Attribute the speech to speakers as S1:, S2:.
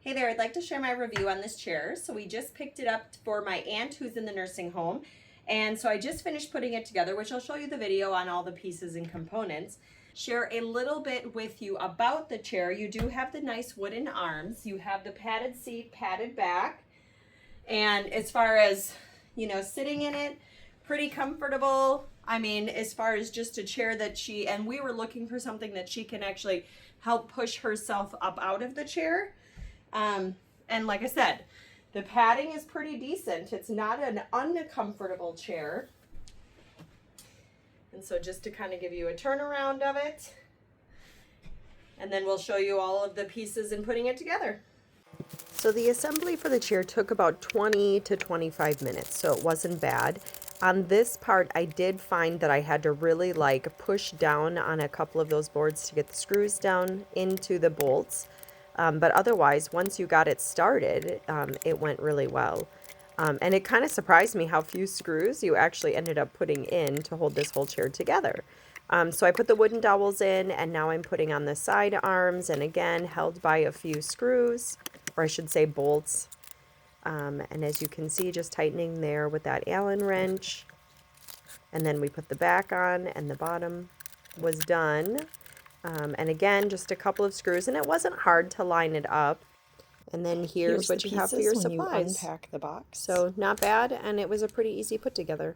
S1: Hey there, I'd like to share my review on this chair. So we just picked it up for my aunt who's in the nursing home. And so I just finished putting it together, which I'll show you the video on all the pieces and components. Share a little bit with you about the chair. You do have the nice wooden arms. You have the padded seat, padded back. And as far as, sitting in it, pretty comfortable. I mean, as far as just a chair that and we were looking for something that she can actually help push herself up out of the chair. And like I said, the padding is pretty decent. It's not an uncomfortable chair. And so just to kind of give you a turnaround of it, and then we'll show you all of the pieces and putting it together. So the assembly for the chair took about 20 to 25 minutes, so it wasn't bad. On this part, I did find that I had to really push down on a couple of those boards to get the screws down into the bolts. But otherwise, once you got it started, it went really well. And it kind of surprised me how few screws you actually ended up putting in to hold this whole chair together. So I put the wooden dowels in, and now I'm putting on the side arms, and again, held by a few screws, or I should say bolts. And as you can see, just tightening there with that Allen wrench. And then we put the back on, and the bottom was done. And again, just a couple of screws, and it wasn't hard to line it up. And then here's what you have for your supplies.
S2: Unpack the box.
S1: So not bad, and it was a pretty easy put together.